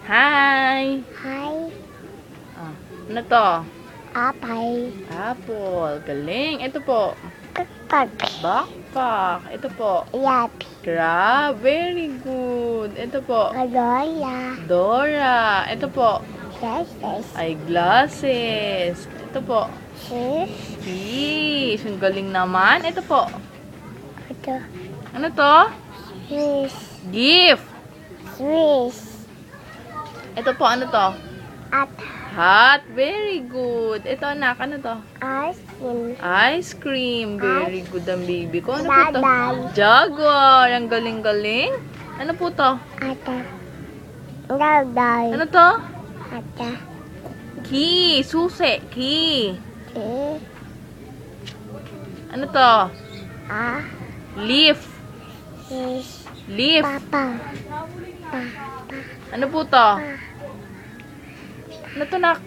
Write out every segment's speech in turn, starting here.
Hi! Hi. Ah, ano to? Apay. Apple. Galing. Ito po. Pag. Backpack. Ito po. Yapi. Crab. Very good. Ito po. Adoya. Dora. Ito po. Yes. Eyeglasses. Ito po. Sis. Fish. Ang galing naman. Ito po. Ito. Ano to? Swiss. Gift. Swiss. Ito po. Ano to? At Hat. Very good. Ito anak. Ano to? asin. Ice cream. Very good ang baby ko. Ano po to? Daday. Jaguar. Ang galing-galing. Ano po to? Ata. Daday. Ano to? Ata. Key. Susi. Key. Eh. Ano to? Ah. Leaf. Sis. Leaf. Papa. Ano po to? Ano to, nak?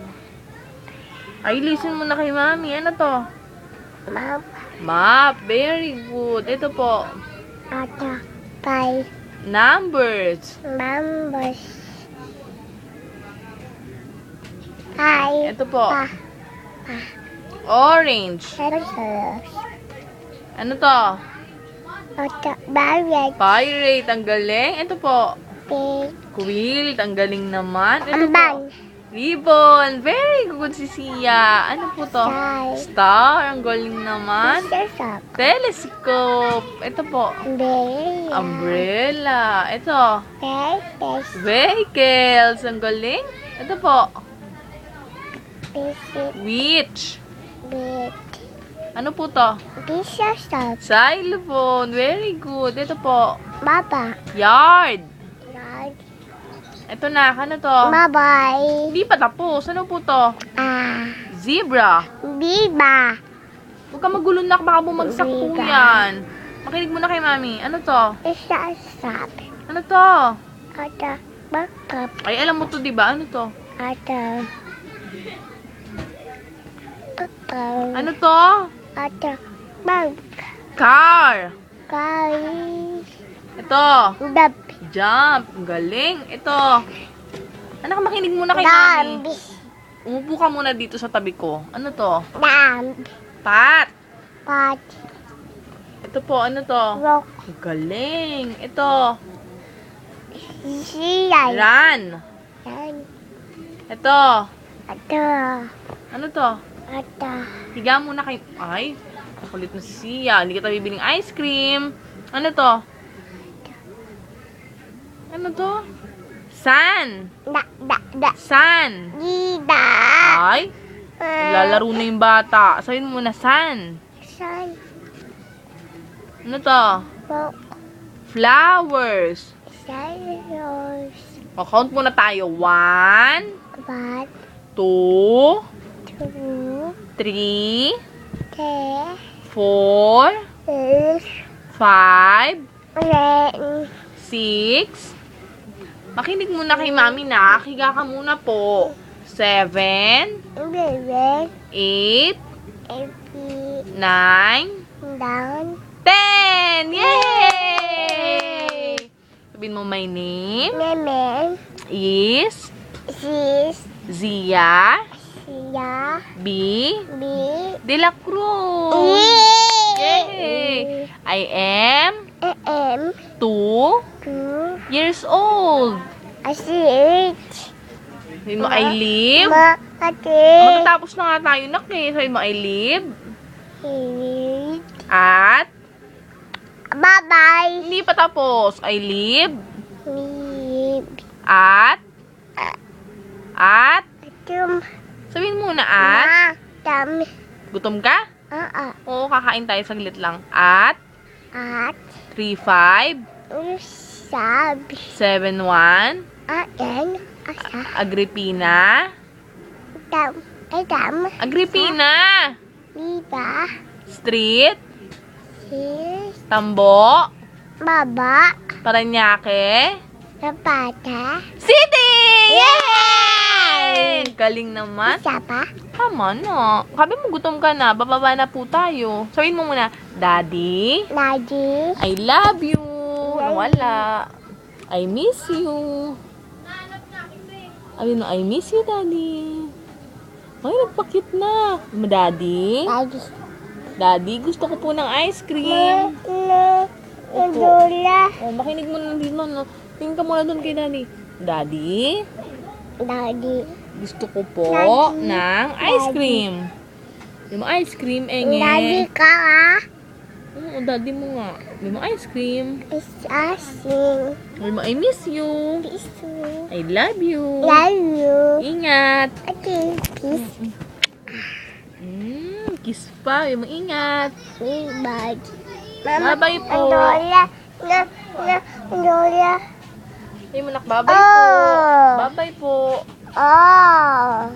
Ay, listen mo na kay mami. Ano to? Map. Map. Very good. Ito po. Ata. Pay. Numbers. Numbers. Hi. Ito po. Pa. Orange. Pesos. Ano to? Ata. Barret. Pirate. Ang galing. Ito po. Pig. Quilt. Ang galing naman. Ito po. Ambang. Ribbon. Very good si Sia. Ano po to? Star. Star. Ang galing naman. Sesap. Telescope. Ito po. Umbrella. Umbrella. Ito. Pesos. Vehicles. Ang galing. Ito po. Bisit. Witch. Bit. Ano po to? Bisasap. Xylophone. Very good. Ito po. Baba. Yard. Lord. Ito na. Ano to? Bye-bye. Hindi pa tapos. Ano po to? Ah. Zebra. Biba. Huwag ka magulo nak. Baka bumagsak po Zebra. yan. Makinig muna kay mami. Ano to? Isasap. Ano to? Ata. Bakap. Ay, alam mo to, di ba? Ano to? Ata. Bakap. Ano to? Ata. Bag. Car. Kay. Ito. Dab. Jump. Ang galing. Ito. Anak, makinig muna kay mami. Dab. Umupo ka muna dito sa tabi ko. Ano to? Dab. Pat. Pat. Ito po. Ano to? Rock. Ang galing. Ito. Siyay. Run. Yan. Ito. Ata. Ano to? Ata. Higa muna kay... Ay, nakulit na si Sia. Hindi kita bibiling ice cream. Ano to? Ano to? Sun. Da. Sun. Gida. Ay, lalaro na yung bata. Sabihin mo muna, sun. San. Ano to? Rock. Flowers. Salos. O, count muna tayo. 1, Bat. 2, Two. 3, Te. 4, Is. 5, Ren. 6. Makinig muna kay mami na. Higa ka muna po. 7, Bebe. 8, Epi. 9, Down. 10! Yay! Sabihin mo, my name Meme. is Sis. Zia Siya. B. Bi. De La Cruz. Yay! I am Em. 2 Two. years old. Asit. Sabihin mo, I live. Ate. Magtatapos na nga tayo, nak eh. Sabihin mo, I live Hit. at... Bye-bye. Hindi pa tapos. I live Lip. at... Tum. Sabihin muna at... Tam. Gutom ka? Oo, kakain tayo saglit lang. At... At. 35 Sabi. 71 Ayan. Asa. Agripina. Tam. Tam. Agripina. Diba? Street. Sis. Tambo. Baba. Paranaque. Napata. City! Yay! Galing naman. Isa pa? Tama na. Sabi mo gutom ka na. Bababa na po tayo. Sabihin mo muna, Daddy, Daddy. I love you. Wala. I miss you. Sabi mo, I miss you, Daddy. Ay, nagpakit na. Daddy? Daddy. Daddy, gusto ko po ng ice cream. Opo. Lola. Oh, makinig mo na dito, no? Tingin ka muna doon kay Daddy. Daddy, Daddy. gusto ko po Daddy. ng ice cream. Yung ice cream, Daddy enge. ka ah. Oo, Daddy mo nga. Yung ice cream. Is asking. Yung I miss you. Kiss you. I love you. Love you. Ingat. Okay. Kiss Kiss pa. Yung ingat. me, bye. Bye-bye po. Lola. Lola. Ay, manak, bye-bye po. Bye-bye po. Oh.